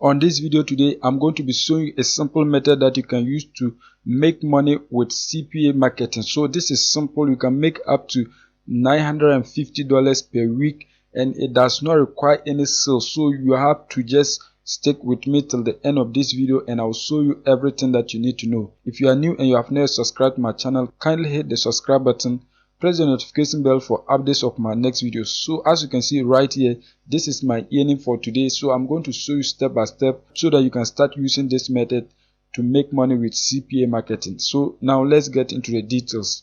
On this video today, I'm going to be showing you a simple method that you can use to make money with CPA marketing. So this is simple. You can make up to $950 per week, and it does not require any sales. So you have to just stick with me till the end of this video, and I'll show you everything that you need to know. If you are new and you have never subscribed to my channel, kindly hit the subscribe button. Press the notification bell for updates of my next videos. So as you can see right here, this is my earning for today. So I'm going to show you step by step so that you can start using this method to make money with CPA marketing. So now let's get into the details.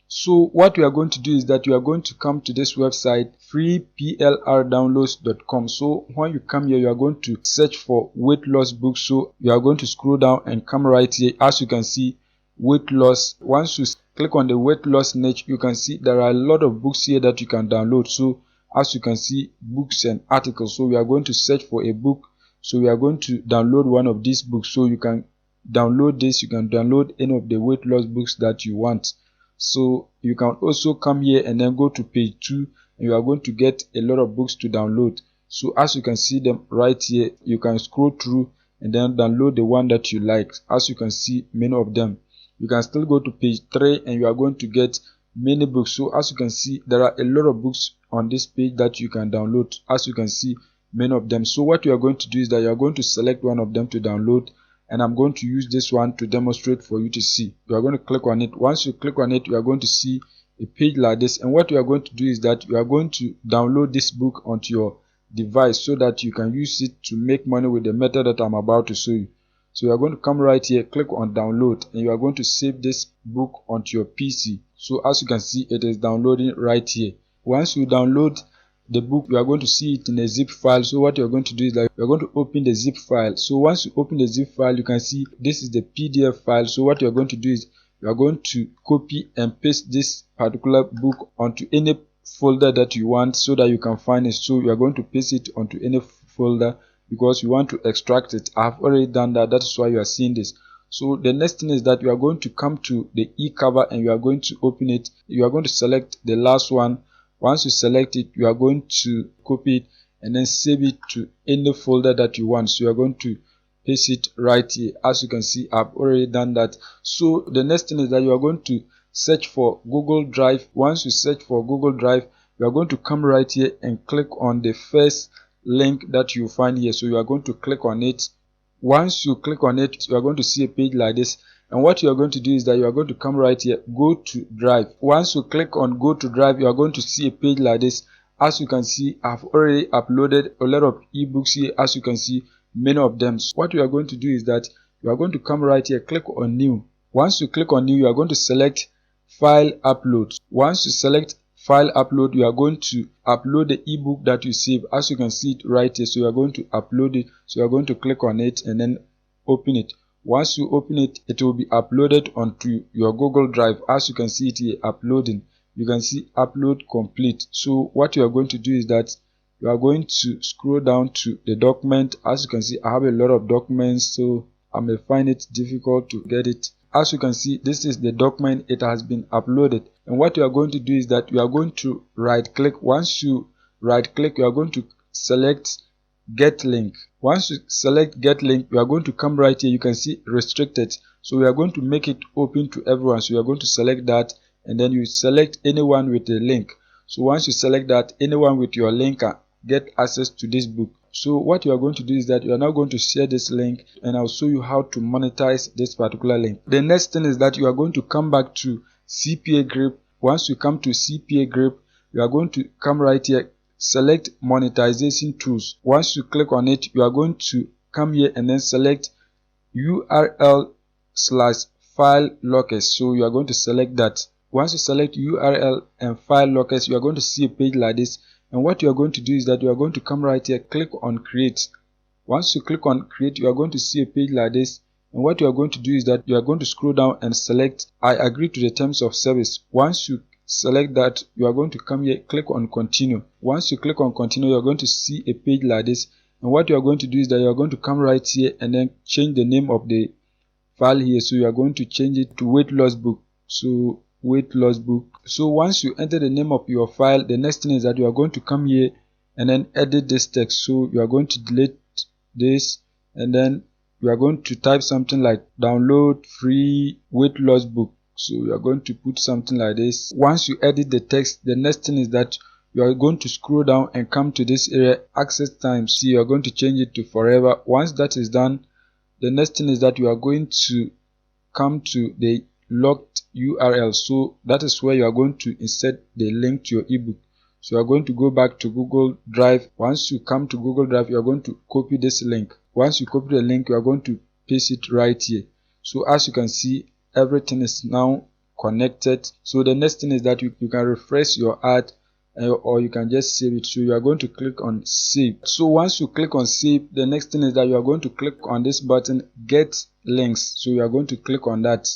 So what we are going to do is that you are going to come to this website, freeplrdownloads.com. So when you come here, you are going to search for weight loss books. So you are going to scroll down and come right here. As you can see, weight loss. Once you click on the weight loss niche, you can see there are a lot of books here that you can download. So as you can see, books and articles. So we are going to search for a book. So we are going to download one of these books. So you can download this. You can download any of the weight loss books that you want. So you can also come here and then go to page 2, and you are going to get a lot of books to download. So as you can see them right here, you can scroll through and then download the one that you like. As you can see, many of them. You can still go to page 3 and you are going to get many books. So as you can see, there are a lot of books on this page that you can download. As you can see, many of them. So what you are going to do is that you are going to select one of them to download, and I'm going to use this one to demonstrate for you to see. You are going to click on it. Once you click on it, you are going to see a page like this, and what you are going to do is that you are going to download this book onto your device so that you can use it to make money with the method that I'm about to show you. So you are going to come right here, click on download, and you are going to save this book onto your PC. So as you can see, it is downloading right here. Once you download the book, you are going to see it in a zip file. So what you are going to do is that you are going to open the zip file. So once you open the zip file, you can see this is the PDF file. So what you are going to do is you are going to copy and paste this particular book onto any folder that you want so that you can find it. So you are going to paste it onto any folder because you want to extract it. I have already done that. That is why you are seeing this. So the next thing is that you are going to come to the e-cover and you are going to open it. You are going to select the last one. Once you select it, you are going to copy it and then save it to any folder that you want. So you are going to paste it right here. As you can see, I've already done that. So the next thing is that you are going to search for Google Drive. Once you search for Google Drive, you are going to come right here and click on the first link that you find here. So you are going to click on it. Once you click on it, you are going to see a page like this, and what you are going to do is that you are going to come right here, go to Drive. Once you click on go to Drive, you are going to see a page like this. As you can see, I've already uploaded a lot of ebooks here. As you can see, many of them. So what you are going to do is that you are going to come right here, click on new. Once you click on new, you are going to select file upload. Once you select file upload, you are going to upload the ebook that you save. As you can see it right here, so you are going to upload it. So you are going to click on it and then open it. Once you open it, it will be uploaded onto your Google Drive. As you can see it here uploading, you can see upload complete. So what you are going to do is that you are going to scroll down to the document. As you can see, I have a lot of documents, so I may find it difficult to get it. As you can see, this is the document. It has been uploaded, and what you are going to do is that you are going to right click. Once you right click, you are going to select get link. Once you select get link, you are going to come right here. You can see restricted, so we are going to make it open to everyone. So you are going to select that, and then you select anyone with a link. So once you select that, anyone with your link can get access to this book. So what you are going to do is that you are now going to share this link, and I'll show you how to monetize this particular link. The next thing is that you are going to come back to CPA Grip. Once you come to CPA Grip, you are going to come right here, select monetization tools. Once you click on it, you are going to come here and then select URL/file lockers. So you are going to select that. Once you select URL and file lockers, you are going to see a page like this. And what you are going to do is that you are going to come right here, click on create. Once you click on create, you are going to see a page like this. And what you are going to do is that you are going to scroll down and select I agree to the terms of service. Once you select that, you are going to come here, click on continue. Once you click on continue, you are going to see a page like this. And what you are going to do is that you are going to come right here and then change the name of the file here. So you are going to change it to weight loss book. So weight loss book. So once you enter the name of your file, the next thing is that you are going to come here and then edit this text. So you are going to delete this, and then you are going to type something like download free weight loss book. So you are going to put something like this. Once you edit the text, the next thing is that you are going to scroll down and come to this area, access times. See, you are going to change it to forever. Once that is done, the next thing is that you are going to come to the locked URL. So that is where you are going to insert the link to your ebook. So you are going to go back to Google Drive. Once you come to Google Drive, you are going to copy this link. Once you copy the link, you are going to paste it right here. So as you can see, everything is now connected. So the next thing is that you can refresh your ad, or you can just save it. So you are going to click on save. So once you click on save, the next thing is that you are going to click on this button, get links. So you are going to click on that.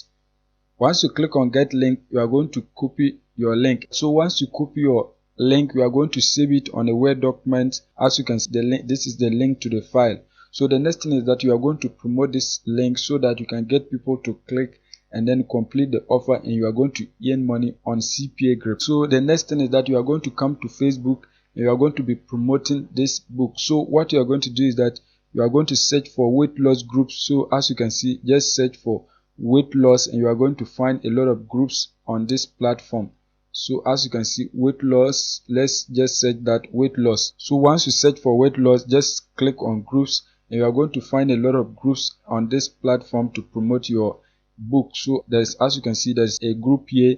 Once you click on get link, you are going to copy your link. So once you copy your link, you are going to save it on a Word document. As you can see, the link, this is the link to the file. So the next thing is that you are going to promote this link so that you can get people to click and then complete the offer, and you are going to earn money on CPA grip. So the next thing is that you are going to come to Facebook and you are going to be promoting this book. So what you are going to do is that you are going to search for weight loss groups. So as you can see, just search for weight loss and you are going to find a lot of groups on this platform. So as you can see, weight loss, let's just search that weight loss. So once you search for weight loss, just click on groups and you are going to find a lot of groups on this platform to promote your book. So there's, as you can see, there's a group here.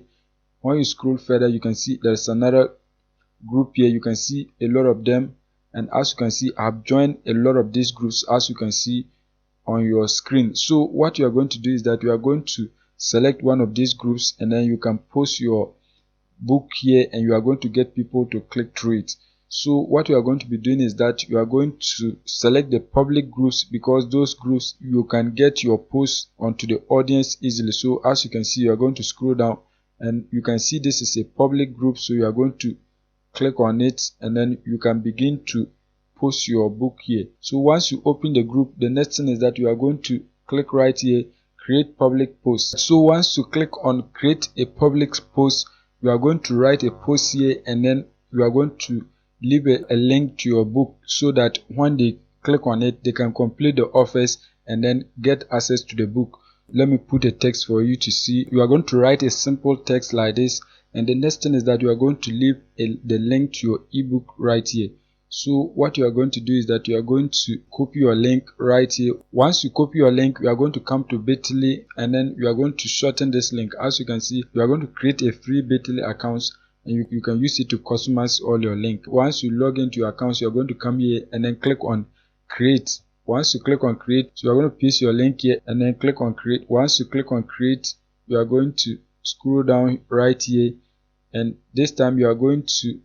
When you scroll further, you can see there's another group here. You can see a lot of them, and as you can see, I've joined a lot of these groups, as you can see on your screen. So what you are going to do is that you are going to select one of these groups and then you can post your book here and you are going to get people to click through it. So what you are going to be doing is that you are going to select the public groups, because those groups you can get your posts onto the audience easily. So as you can see, you are going to scroll down and you can see this is a public group. So you are going to click on it and then you can begin to post your book here. So once you open the group, the next thing is that you are going to click right here, create public post. So once you click on create a public post, you are going to write a post here and then you are going to leave a link to your book so that when they click on it, they can complete the offers and then get access to the book. Let me put a text for you to see. You are going to write a simple text like this, and the next thing is that you are going to leave the link to your ebook right here. So what you are going to do is that you are going to copy your link right here. Once you copy your link, you are going to come to bit.ly and then you are going to shorten this link. As you can see, you are going to create a free bit.ly account and you can use it to customize all your link. Once you log into your account, you are going to come here and then click on create. Once you click on create, so you are going to paste your link here and then click on create. Once you click on create, you are going to scroll down right here, and this time you are going to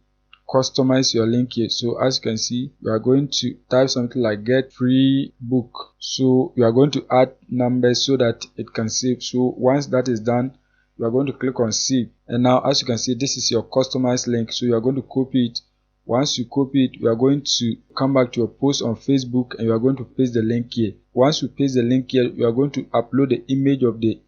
customize your link here. So as you can see, you are going to type something like get free book. So you are going to add numbers so that it can save. So once that is done, you are going to click on save, and now as you can see, this is your customized link. So you are going to copy it. Once you copy it, you are going to come back to your post on Facebook and you are going to paste the link here. Once you paste the link here, you are going to upload the image of the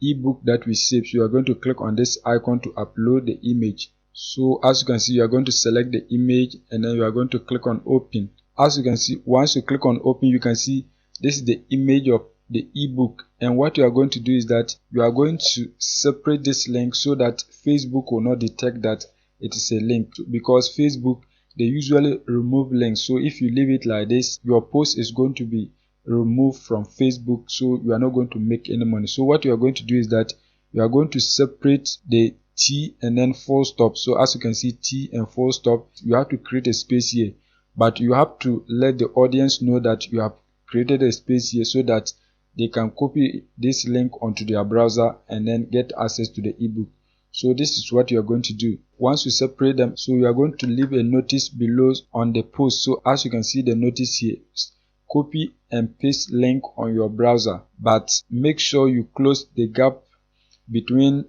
ebook that we saved. So you are going to click on this icon to upload the image. So as you can see, you are going to select the image and then you are going to click on open. As you can see, once you click on open, you can see this is the image of the ebook, and what you are going to do is that you are going to separate this link so that Facebook will not detect that it is a link, because Facebook, they usually remove links. So if you leave it like this, your post is going to be removed from Facebook, so you are not going to make any money. So what you are going to do is that you are going to separate the T and then full stop. So as you can see, T and full stop, you have to create a space here, but you have to let the audience know that you have created a space here so that they can copy this link onto their browser and then get access to the ebook. So this is what you are going to do. Once you separate them, so you are going to leave a notice below on the post. So as you can see the notice here, copy and paste link on your browser, but make sure you close the gap between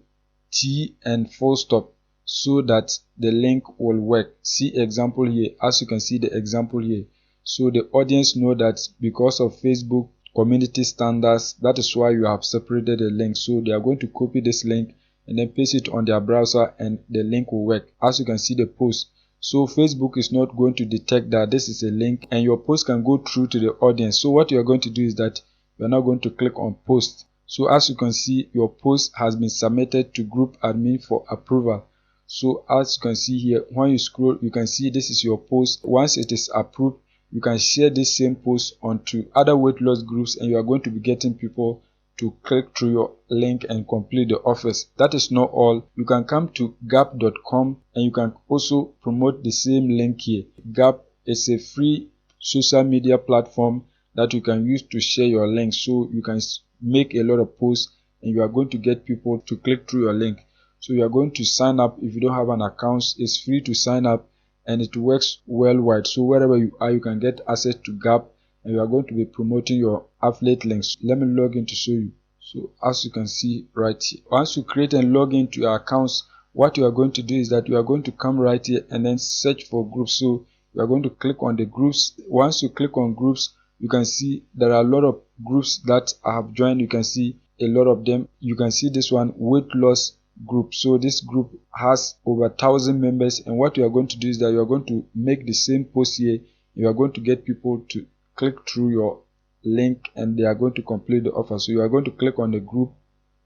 T and full stop so that the link will work. See example here. As you can see the example here, so the audience know that because of Facebook community standards, that is why you have separated the link. So they are going to copy this link and then paste it on their browser and the link will work. As you can see the post, So Facebook is not going to detect that this is a link, and your post can go through to the audience. So what you are going to do is that you are now going to click on post. So as you can see, your post has been submitted to group admin for approval. So as you can see here, when you scroll, you can see this is your post. Once it is approved, you can share this same post onto other weight loss groups, and you are going to be getting people to click through your link and complete the offers. That is not all. You can come to gap.com and you can also promote the same link here. Gap is a free social media platform that you can use to share your link, so you can make a lot of posts and you are going to get people to click through your link. So you are going to sign up. If you don't have an account, it's free to sign up and it works worldwide. So wherever you are, you can get access to Gap, and you are going to be promoting your affiliate links. Let me log in to show you. So as you can see right here, once you create and log into your accounts, what you are going to do is that you are going to come right here and then search for groups. So you are going to click on the groups. Once you click on groups, you can see there are a lot of groups that I have joined. You can see a lot of them. You can see this one, weight loss group. So this group has over 1,000 members, and what you are going to do is that you are going to make the same post here. You are going to get people to click through your link and they are going to complete the offer. So you are going to click on the group.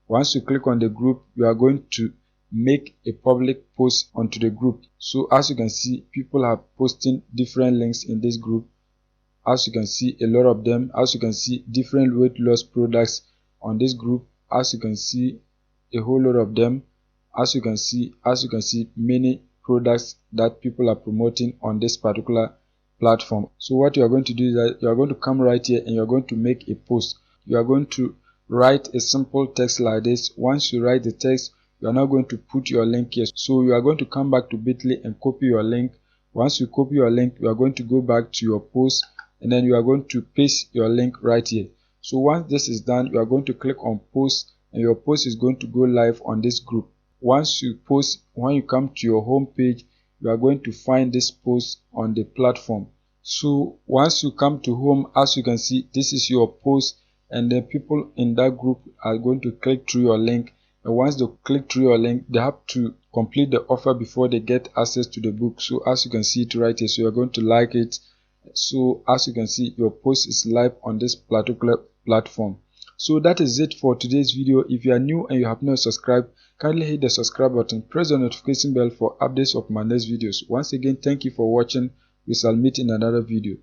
Once you click on the group, you are going to make a public post onto the group. So as you can see, people are posting different links in this group. As you can see, a lot of them. As you can see, different weight loss products on this group. As you can see, a whole lot of them. As you can see, many products that people are promoting on this particular platform. So what you are going to do is that you are going to come right here and you are going to make a post. You are going to write a simple text like this. Once you write the text, you are now going to put your link here. So you are going to come back to Bitly and copy your link. Once you copy your link, you are going to go back to your post and then you are going to paste your link right here. So once this is done, you are going to click on post and your post is going to go live on this group. Once you post, when you come to your home page, you are going to find this post on the platform. So once you come to home, as you can see, this is your post, and the people in that group are going to click through your link. And once they click through your link, they have to complete the offer before they get access to the book. So as you can see it right here, so you're going to like it. So as you can see, your post is live on this particular platform. So that is it for today's video. If you are new and you have not subscribed, kindly hit the subscribe button, press the notification bell for updates of my next videos. Once again, thank you for watching. We shall meet in another video.